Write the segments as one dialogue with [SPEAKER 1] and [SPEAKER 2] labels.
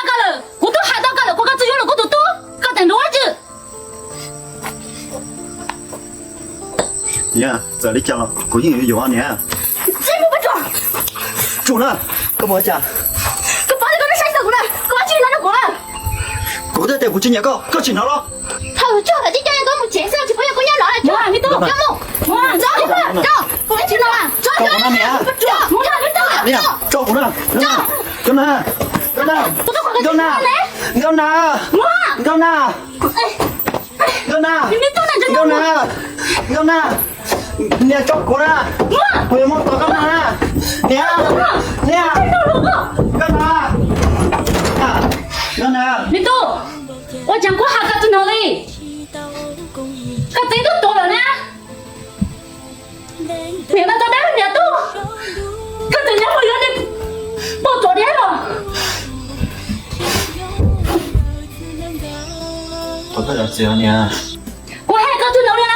[SPEAKER 1] 个了，我都喊到个了，我刚只有了，我都多，刚等多久？
[SPEAKER 2] 娘，这里讲了，估计有啊娘。
[SPEAKER 1] 这不中，
[SPEAKER 2] 中了，跟我讲，
[SPEAKER 1] 给把这个人杀死过来，给我去拿着过来。
[SPEAKER 2] 我在带过去年糕，搞警察了。
[SPEAKER 1] 好，叫了，这家人跟我介绍去朋友跟人拿来，走，你走，要么，哇，走，走，我们去哪了？走，
[SPEAKER 2] 走，我那娘，
[SPEAKER 1] 走，我们去哪了？
[SPEAKER 2] 娘，走，我那，走哪？走哪？你走哪？你走哪？
[SPEAKER 1] 哇，
[SPEAKER 2] 你走哪？你走哪？
[SPEAKER 1] 你们走哪？
[SPEAKER 2] 你走哪？你走哪？你走过来，我要么走干嘛？娘，干嘛？干嘛？
[SPEAKER 1] 你走，我讲过好个在哪里？个贼都多了呢，免得到那个年度，个贼人会有点不昨天了。
[SPEAKER 2] 我这要这样娘。
[SPEAKER 1] 我还搞出哪里了？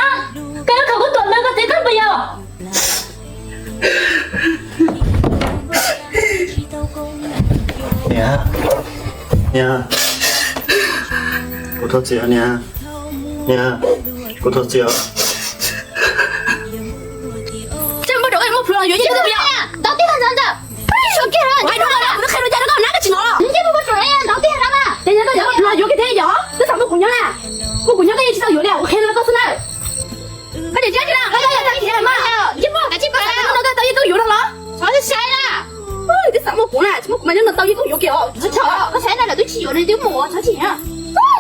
[SPEAKER 1] 刚刚考过短了，个贼看不要。
[SPEAKER 2] 娘，骨头姐娘，骨头姐。
[SPEAKER 1] 这么多人我不让原因都不要，到地上站着，不是说给人，我还说了，我都开着家这个哪个去拿了？人家不说人呀，到地上站嘛。等下到家拿药给他药，这上面姑娘呢？我姑娘给你去找药了，我看到告诉你，快点进去了，快点进去嘛！你不赶紧过来，我那个到一个药了了，啥子晒了？哦，你这什么姑呢？什么姑嘛就能到一个药给我？我瞧，我晒了都去药了，就莫超钱啊！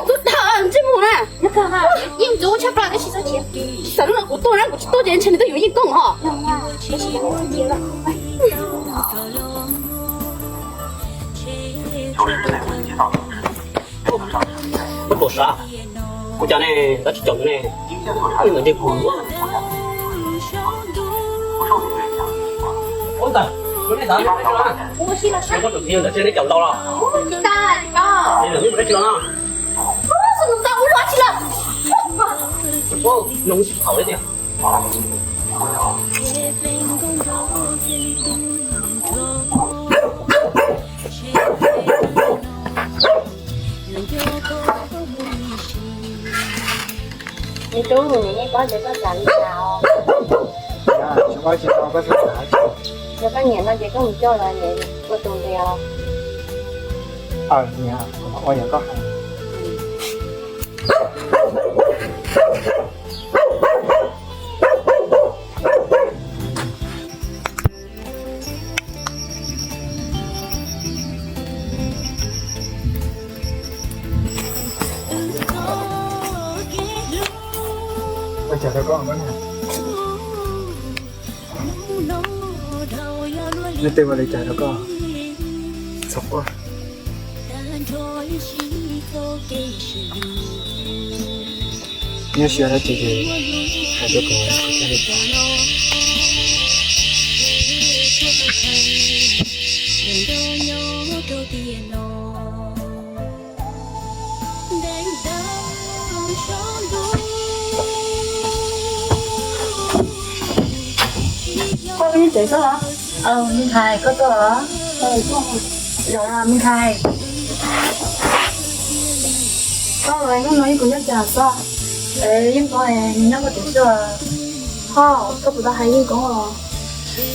[SPEAKER 1] 都谈这么呢？你看哈，你做我吃不了个洗手钱，啥子我多人我去多点钱你都有人讲哈。我是养我自己了，
[SPEAKER 3] 不合适啊！我讲呢，要去讲的呢，你们这不。我的，我那打你了，
[SPEAKER 1] 我洗了手。
[SPEAKER 3] 我昨天在这里讲到了。
[SPEAKER 1] 我知道，知道。
[SPEAKER 3] 你不在讲了？
[SPEAKER 1] 我是弄到我乱去了。
[SPEAKER 3] 我弄好一点。
[SPEAKER 4] 你中午你把这个讲一下哦。
[SPEAKER 2] 小花姐，我是
[SPEAKER 4] 这个年那这个我叫了你，我懂的呀。
[SPEAKER 2] 娘，我也搞好。我讲的讲个呢。你对我嚟讲的讲，错过。你学了姐姐，还是跟我家里讲。
[SPEAKER 1] 我给你介绍了。
[SPEAKER 4] Minh Thầy có cơ hả? Dạ Minh Thầy. Con rồi nó nói cũng rất chào sao? Nhưng con này nó có tiền chưa? Có bữa đó hay nhưng con rồi.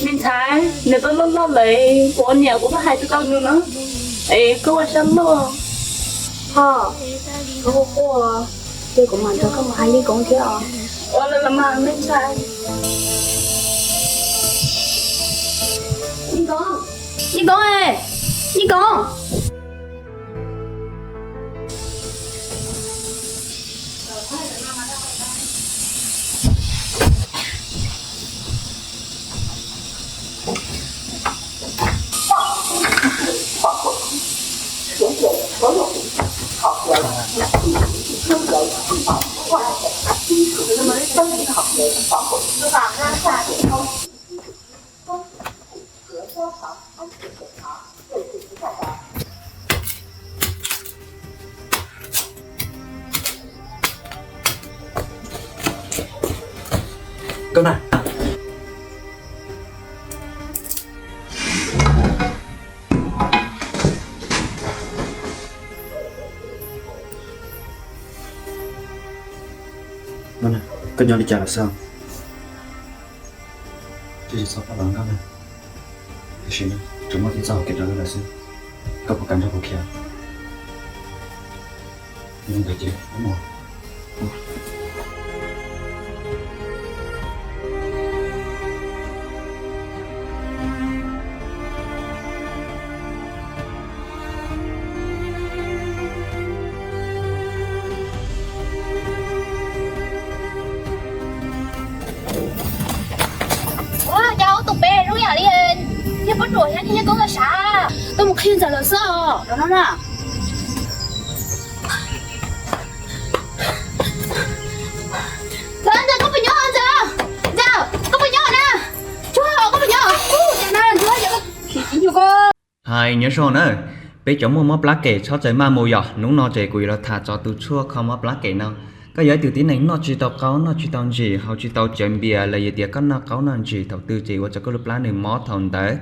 [SPEAKER 1] Minh Thái, nếu tôi lo lấy của nhà của hai đứa con nữa. Có qua sân luôn.
[SPEAKER 4] Có cô chơi của mình thôi có mà hay nhưng con thế à?
[SPEAKER 1] Là làm hàng Minh Thái. Đi con ơi, đi con.
[SPEAKER 2] Câu này. Cái nhau đi chả là sao? Chứ chỉ sao các bạn đó này. Cái chuyện đó, chúng nó thì sao kết ra là sao? Các bạn cần cho cuộc kia. Nhưng phải chứ, đúng không?
[SPEAKER 1] Wow, cháu tụi bé rồi à liền. Thế bắt rồi anh nhớ có là sao? Tôi một khi giờ là sao? Đó nè. Giờ có phải nhớ giờ? Giờ có phải nhớ nè. Chú có phải nhớ? Giờ này chú giờ chỉ chú con.
[SPEAKER 5] Hai nhớ số nữa bây giờ mua món lá kệ cho chơi ma mồi à núng nó chơi quỷ là thả cho từ chua không món lá kệ nào cái giới từ tí này nó chỉ tao cáo nó chỉ tao gì họ chỉ tao chuyện bia là gì tiệc có nó cáo nó gì đầu tư gì và cho cái lúc lá này mó thằng tới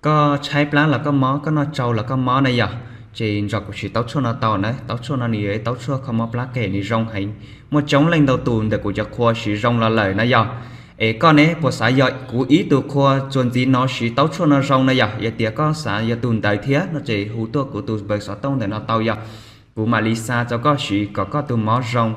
[SPEAKER 5] có trái lá là có mó có nó trâu là có mó này à chỉ cho chỉ tao chua nó tao đấy tao chua nó này tao chua không món lá kệ này rong hay một chống lên đầu tuần để của cho khoa chỉ rong là lời này à ấy con ấy bộ xã hội cú ý từ khoa chuẩn gì nó chỉ tao cho nó rong này vậy tiệt có xã giờ tuần đại thế nó chỉ hú tua của tụi bởi xã tông để nó tao vậy cú mà Lisa cho có chỉ có tụi mỏ rong